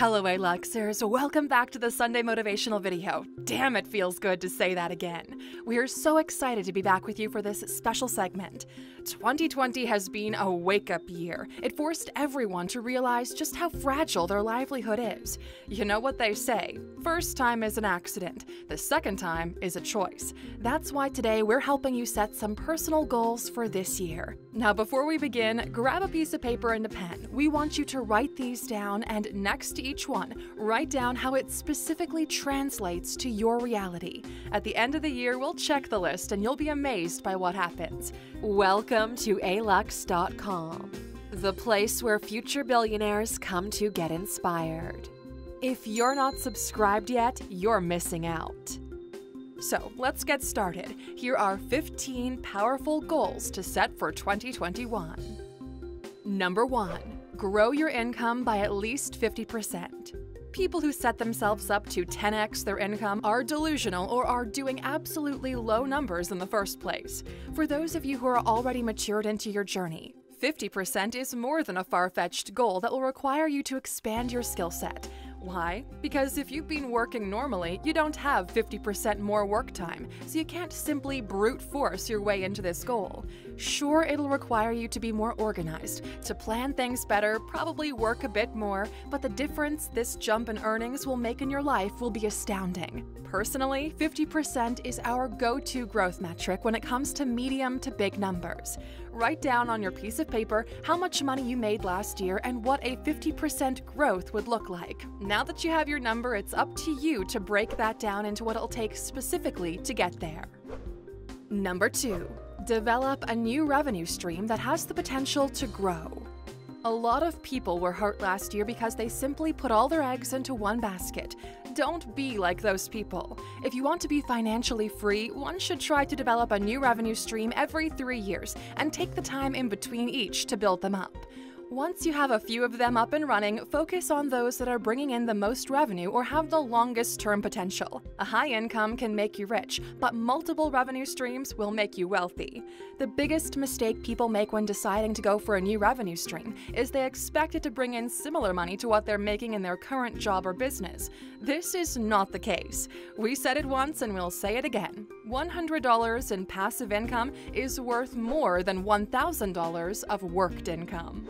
Hello Aluxers, welcome back to the Sunday motivational video. Damn, it feels good to say that again. We are so excited to be back with you for this special segment. 2020 has been a wake-up year. It forced everyone to realize just how fragile their livelihood is. You know what they say, first time is an accident, the second time is a choice. That's why today we're helping you set some personal goals for this year. Now before we begin, grab a piece of paper and a pen. We want you to write these down, and next to each one, write down how it specifically translates to your reality. At the end of the year, we'll check the list and you'll be amazed by what happens. Welcome to Alux.com, the place where future billionaires come to get inspired. If you're not subscribed yet, you're missing out. So let's get started. Here are 15 powerful goals to set for 2021. Number 1. Grow your income by at least 50%. People who set themselves up to 10x their income are delusional or are doing absolutely low numbers in the first place. For those of you who are already matured into your journey, 50% is more than a far-fetched goal that will require you to expand your skill set. Why? Because if you've been working normally, you don't have 50% more work time, so you can't simply brute force your way into this goal. Sure, it'll require you to be more organized, to plan things better, probably work a bit more, but the difference this jump in earnings will make in your life will be astounding. Personally, 50% is our go-to growth metric when it comes to medium to big numbers. Write down on your piece of paper how much money you made last year and what a 50% growth would look like. Now that you have your number, it's up to you to break that down into what it'll take specifically to get there. Number 2. Develop a new revenue stream that has the potential to grow. A lot of people were hurt last year because they simply put all their eggs into one basket. Don't be like those people. If you want to be financially free, one should try to develop a new revenue stream every 3 years and take the time in between each to build them up. Once you have a few of them up and running, focus on those that are bringing in the most revenue or have the longest term potential. A high income can make you rich, but multiple revenue streams will make you wealthy. The biggest mistake people make when deciding to go for a new revenue stream is they expect it to bring in similar money to what they're making in their current job or business. This is not the case. We said it once and we'll say it again. $100 in passive income is worth more than $1,000 of worked income.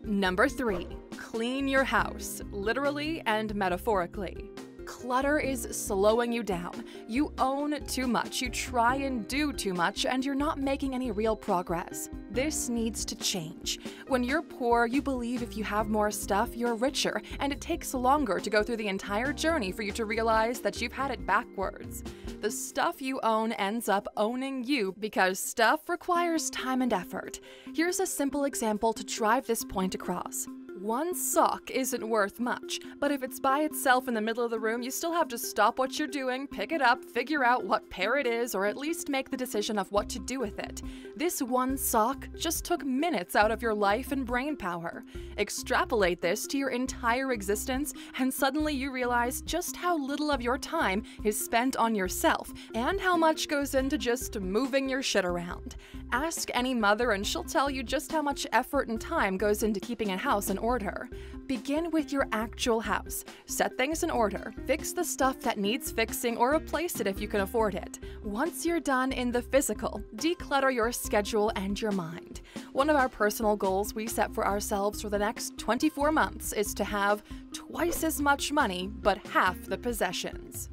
Number 3. Clean your house, literally and metaphorically. Clutter is slowing you down. You own too much, you try and do too much, and you're not making any real progress. This needs to change. When you're poor, you believe if you have more stuff, you're richer, and it takes longer to go through the entire journey for you to realize that you've had it backwards. The stuff you own ends up owning you because stuff requires time and effort. Here's a simple example to drive this point across. One sock isn't worth much, but if it's by itself in the middle of the room, you still have to stop what you're doing, pick it up, figure out what pair it is, or at least make the decision of what to do with it. This one sock just took minutes out of your life and brain power. Extrapolate this to your entire existence, and suddenly you realize just how little of your time is spent on yourself, and how much goes into just moving your shit around. Ask any mother and she'll tell you just how much effort and time goes into keeping a house in order. Begin with your actual house. Set things in order. Fix the stuff that needs fixing or replace it if you can afford it. Once you're done in the physical, declutter your schedule and your mind. One of our personal goals we set for ourselves for the next 24 months is to have twice as much money but half the possessions.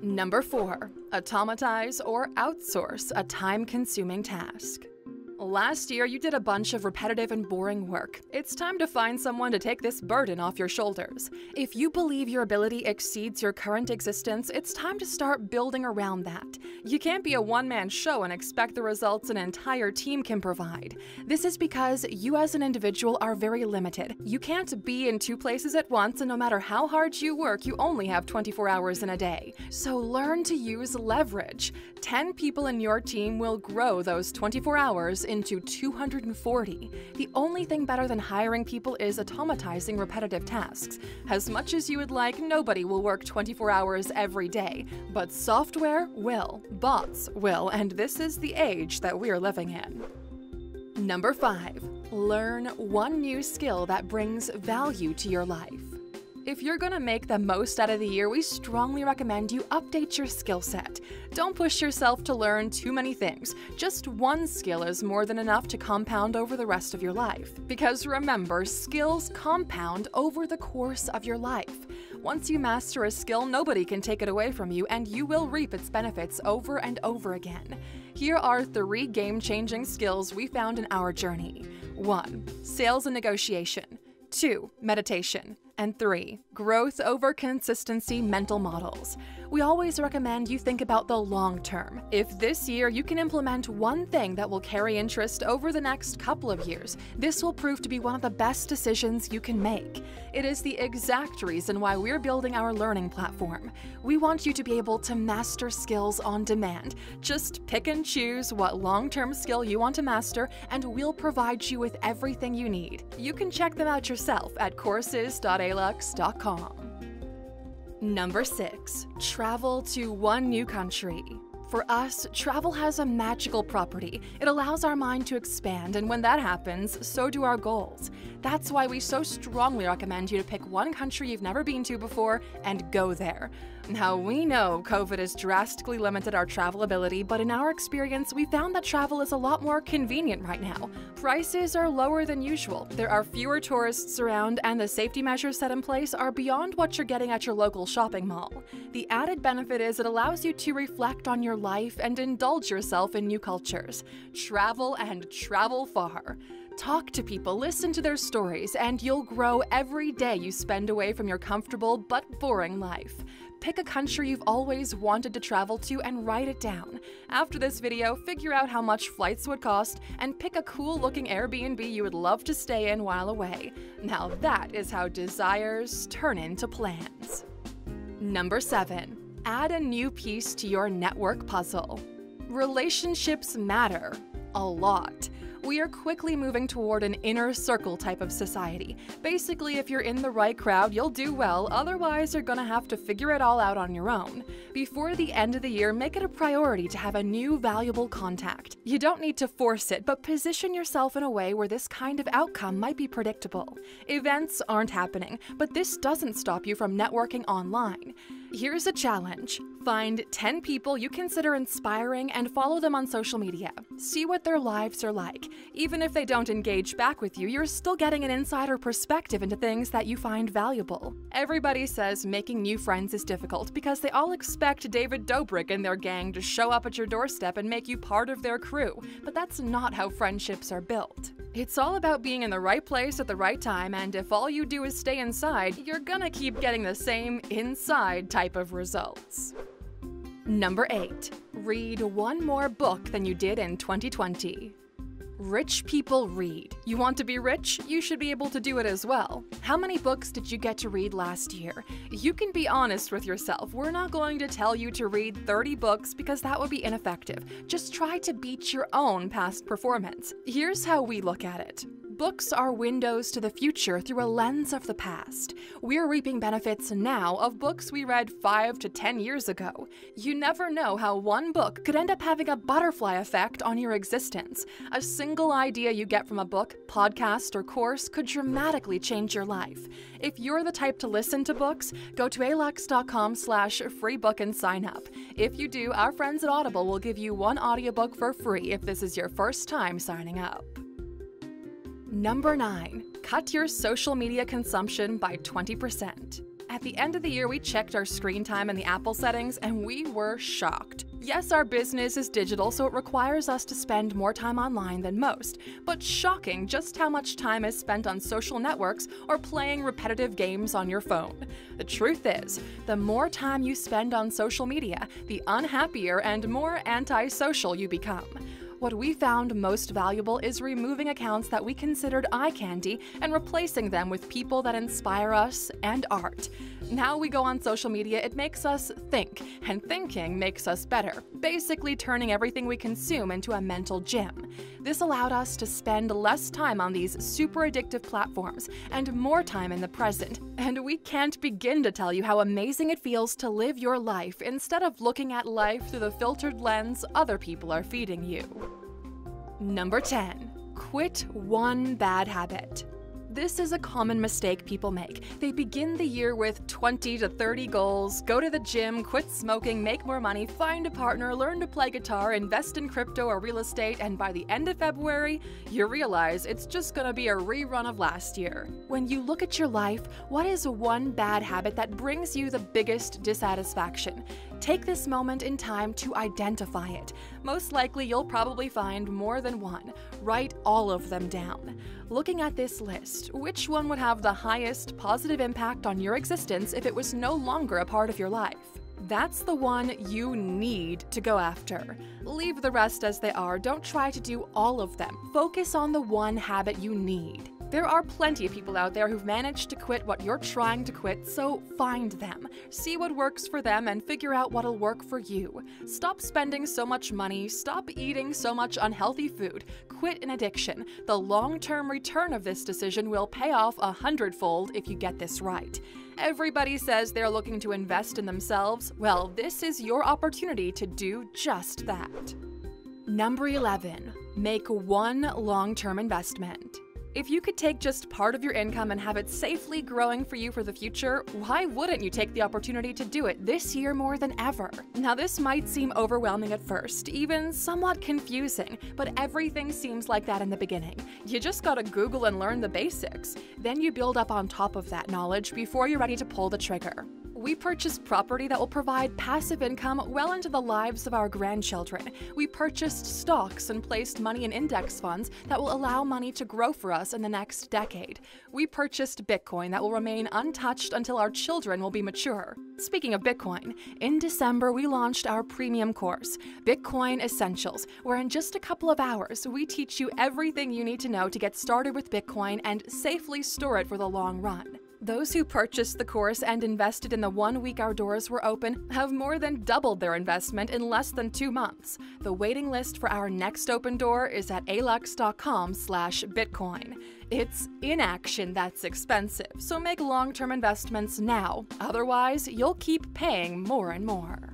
Number 4. Automatize or outsource a time-consuming task. Last year, you did a bunch of repetitive and boring work. It's time to find someone to take this burden off your shoulders. If you believe your ability exceeds your current existence, it's time to start building around that. You can't be a one-man show and expect the results an entire team can provide. This is because you as an individual are very limited. You can't be in 2 places at once, and no matter how hard you work, you only have 24 hours in a day. So learn to use leverage. 10 people in your team will grow those 24 hours into 240. The only thing better than hiring people is automatizing repetitive tasks. As much as you would like, nobody will work 24 hours every day, but software will, bots will, and this is the age that we're living in. Number 5. Learn one new skill that brings value to your life. If you're gonna make the most out of the year, we strongly recommend you update your skill set. Don't push yourself to learn too many things. Just one skill is more than enough to compound over the rest of your life. Because remember, skills compound over the course of your life. Once you master a skill, nobody can take it away from you, and you will reap its benefits over and over again. Here are 3 game-changing skills we found in our journey. 1. Sales and negotiation. 2. Meditation. And 3. Growth over consistency mental models. We always recommend you think about the long term. If this year you can implement one thing that will carry interest over the next couple of years, this will prove to be one of the best decisions you can make. It is the exact reason why we're building our learning platform. We want you to be able to master skills on demand. Just pick and choose what long-term skill you want to master, and we'll provide you with everything you need. You can check them out yourself at courses.alux.com. Number 6. Travel to one new country. For us, travel has a magical property. It allows our mind to expand, and when that happens, so do our goals. That's why we so strongly recommend you to pick one country you've never been to before and go there. Now, we know COVID has drastically limited our travel ability, but in our experience, we found that travel is a lot more convenient right now. Prices are lower than usual, there are fewer tourists around, and the safety measures set in place are beyond what you're getting at your local shopping mall. The added benefit is it allows you to reflect on your life and indulge yourself in new cultures. Travel and travel far. Talk to people, listen to their stories, and you'll grow every day you spend away from your comfortable but boring life. Pick a country you've always wanted to travel to and write it down. After this video, figure out how much flights would cost and pick a cool-looking Airbnb you would love to stay in while away. Now that is how desires turn into plans. Number 7. Add a new piece to your network puzzle. Relationships matter a lot. We are quickly moving toward an inner circle type of society. Basically, if you're in the right crowd, you'll do well, otherwise you're gonna have to figure it all out on your own. Before the end of the year, make it a priority to have a new valuable contact. You don't need to force it, but position yourself in a way where this kind of outcome might be predictable. Events aren't happening, but this doesn't stop you from networking online. Here's a challenge. Find 10 people you consider inspiring and follow them on social media. See what their lives are like. Even if they don't engage back with you, you're still getting an insider perspective into things that you find valuable. Everybody says making new friends is difficult because they all expect David Dobrik and their gang to show up at your doorstep and make you part of their crew, but that's not how friendships are built. It's all about being in the right place at the right time, and if all you do is stay inside, you're gonna keep getting the same inside type of results. Number 8. Read one more book than you did in 2020. Rich people read. You want to be rich? You should be able to do it as well. How many books did you get to read last year? You can be honest with yourself. We're not going to tell you to read 30 books because that would be ineffective. Just try to beat your own past performance. Here's how we look at it. Books are windows to the future through a lens of the past. We're reaping benefits now of books we read 5 to 10 years ago. You never know how one book could end up having a butterfly effect on your existence. A single idea you get from a book, podcast, or course could dramatically change your life. If you're the type to listen to books, go to Alux.com/freebook and sign up. If you do, our friends at Audible will give you one audiobook for free if this is your first time signing up. Number 9. Cut your social media consumption by 20%. At the end of the year, we checked our screen time in the Apple settings and we were shocked. Yes, our business is digital, so it requires us to spend more time online than most, but shocking just how much time is spent on social networks or playing repetitive games on your phone. The truth is, the more time you spend on social media, the unhappier and more antisocial you become. What we found most valuable is removing accounts that we considered eye candy and replacing them with people that inspire us and art. Now we go on social media, it makes us think, and thinking makes us better, basically turning everything we consume into a mental gym. This allowed us to spend less time on these super addictive platforms and more time in the present, and we can't begin to tell you how amazing it feels to live your life instead of looking at life through the filtered lens other people are feeding you. Number 10. Quit one bad habit. This is a common mistake people make. They begin the year with 20 to 30 goals, go to the gym, quit smoking, make more money, find a partner, learn to play guitar, invest in crypto or real estate, and by the end of February, you realize it's just gonna be a rerun of last year. When you look at your life, what is one bad habit that brings you the biggest dissatisfaction? Take this moment in time to identify it. Most likely, you'll probably find more than one. Write all of them down. Looking at this list, which one would have the highest positive impact on your existence if it was no longer a part of your life? That's the one you need to go after. Leave the rest as they are. Don't try to do all of them. Focus on the one habit you need. There are plenty of people out there who've managed to quit what you're trying to quit, so find them. See what works for them and figure out what'll work for you. Stop spending so much money, stop eating so much unhealthy food, quit an addiction. The long-term return of this decision will pay off 100-fold if you get this right. Everybody says they're looking to invest in themselves. Well, this is your opportunity to do just that. Number 11. Make one long-term investment. If you could take just part of your income and have it safely growing for you for the future, why wouldn't you take the opportunity to do it this year more than ever? Now, this might seem overwhelming at first, even somewhat confusing, but everything seems like that in the beginning. You just gotta Google and learn the basics. Then you build up on top of that knowledge before you're ready to pull the trigger. We purchased property that will provide passive income well into the lives of our grandchildren. We purchased stocks and placed money in index funds that will allow money to grow for us in the next decade. We purchased Bitcoin that will remain untouched until our children will be mature. Speaking of Bitcoin, in December we launched our premium course, Bitcoin Essentials, where in just a couple of hours we teach you everything you need to know to get started with Bitcoin and safely store it for the long run. Those who purchased the course and invested in the 1 week our doors were open have more than doubled their investment in less than 2 months. The waiting list for our next open door is at Alux.com/Bitcoin. It's inaction that's expensive, so make long-term investments now. Otherwise, you'll keep paying more and more.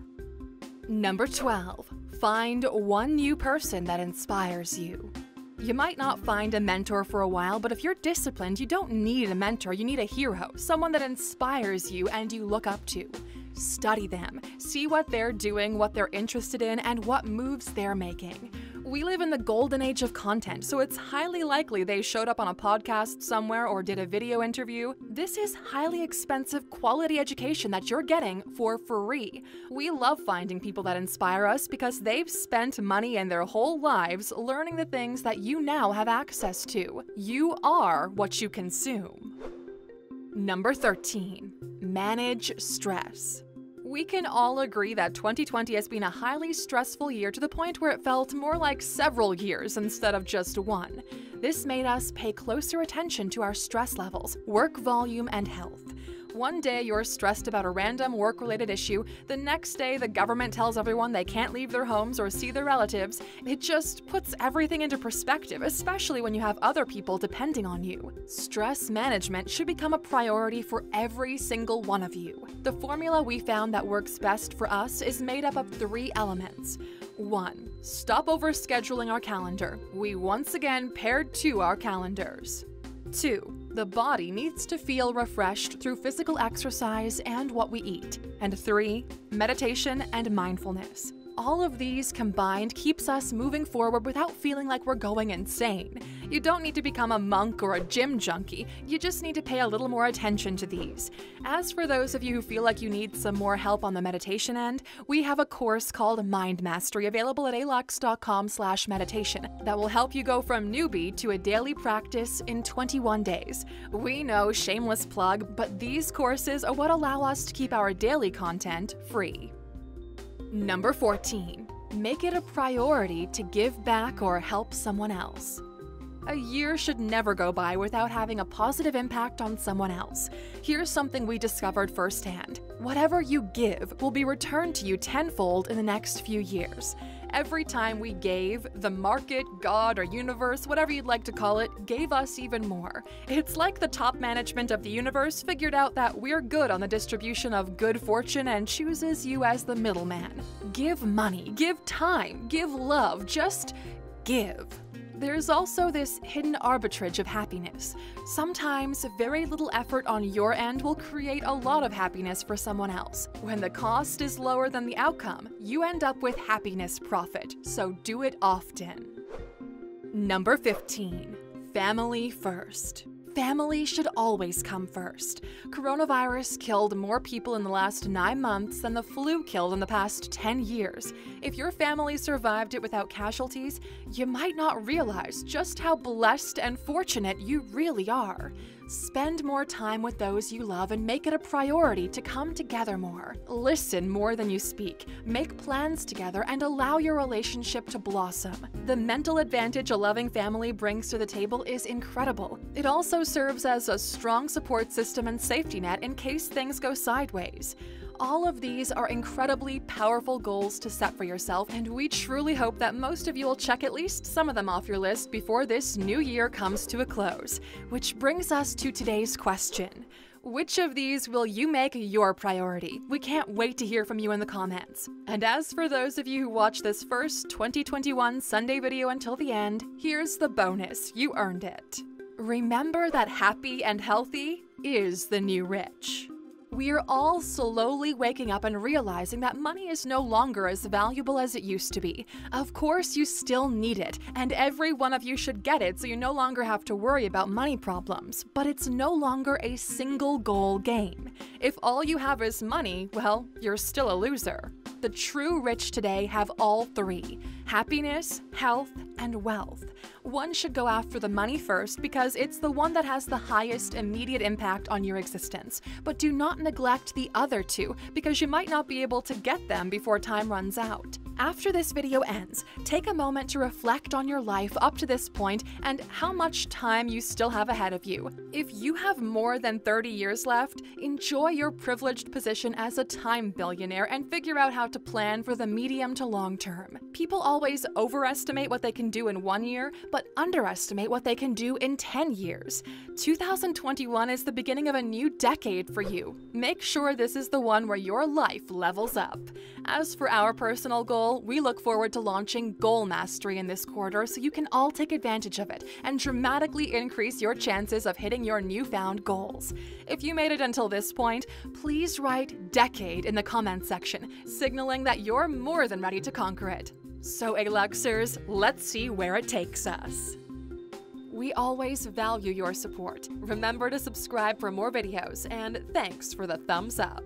Number 12. Find one new person that inspires you. You might not find a mentor for a while, but if you're disciplined, you don't need a mentor, you need a hero, someone that inspires you and you look up to. Study them, see what they're doing, what they're interested in, and what moves they're making. We live in the golden age of content, so it's highly likely they showed up on a podcast somewhere or did a video interview. This is highly expensive quality education that you're getting for free. We love finding people that inspire us because they've spent money in their whole lives learning the things that you now have access to. You are what you consume. Number 13. Manage stress. We can all agree that 2020 has been a highly stressful year to the point where it felt more like several years instead of just one. This made us pay closer attention to our stress levels, work volume, and health. One day you're stressed about a random work-related issue, the next day the government tells everyone they can't leave their homes or see their relatives. It just puts everything into perspective, especially when you have other people depending on you. Stress management should become a priority for every single one of you. The formula we found that works best for us is made up of 3 elements. 1. Stop overscheduling our calendar. We once again paired to our calendars. 2. The body needs to feel refreshed through physical exercise and what we eat. And 3. Meditation and mindfulness. All of these combined keeps us moving forward without feeling like we're going insane. You don't need to become a monk or a gym junkie, you just need to pay a little more attention to these. As for those of you who feel like you need some more help on the meditation end, we have a course called Mind Mastery available at Alux.com/meditation that will help you go from newbie to a daily practice in 21 days. We know, shameless plug, but these courses are what allow us to keep our daily content free. Number 14. Make it a priority to give back or help someone else. A year should never go by without having a positive impact on someone else. Here's something we discovered firsthand. Whatever you give will be returned to you tenfold in the next few years. Every time we gave, the market, God, or universe, whatever you'd like to call it, gave us even more. It's like the top management of the universe figured out that we're good on the distribution of good fortune and chooses you as the middleman. Give money, give time, give love, just give. There's also this hidden arbitrage of happiness. Sometimes very little effort on your end will create a lot of happiness for someone else. When the cost is lower than the outcome, you end up with happiness profit, so do it often. Number 15. Family first. Family should always come first. Coronavirus killed more people in the last 9 months than the flu killed in the past 10 years. If your family survived it without casualties, you might not realize just how blessed and fortunate you really are. Spend more time with those you love and make it a priority to come together more. Listen more than you speak. Make plans together and allow your relationship to blossom. The mental advantage a loving family brings to the table is incredible. It also serves as a strong support system and safety net in case things go sideways. All of these are incredibly powerful goals to set for yourself, and we truly hope that most of you will check at least some of them off your list before this new year comes to a close. Which brings us to today's question. Which of these will you make your priority? We can't wait to hear from you in the comments. And as for those of you who watch this first 2021 Sunday video until the end, here's the bonus. You earned it. Remember that happy and healthy is the new rich. We're all slowly waking up and realizing that money is no longer as valuable as it used to be. Of course, you still need it, and every one of you should get it so you no longer have to worry about money problems. But it's no longer a single goal game. If all you have is money, well, you're still a loser. The true rich today have all three: happiness, health, and wealth. One should go after the money first because it's the one that has the highest immediate impact on your existence. But do not neglect the other two because you might not be able to get them before time runs out. After this video ends, take a moment to reflect on your life up to this point and how much time you still have ahead of you. If you have more than 30 years left, enjoy your privileged position as a time billionaire and figure out how to plan for the medium to long term. People always overestimate what they can do in 1 year, but underestimate what they can do in 10 years. 2021 is the beginning of a new decade for you. Make sure this is the one where your life levels up. As for our personal goal, we look forward to launching Goal Mastery in this quarter so you can all take advantage of it and dramatically increase your chances of hitting your newfound goals. If you made it until this point, please write decade in the comments section, signaling that you're more than ready to conquer it. So Aluxers, let's see where it takes us. We always value your support. Remember to subscribe for more videos, and thanks for the thumbs up.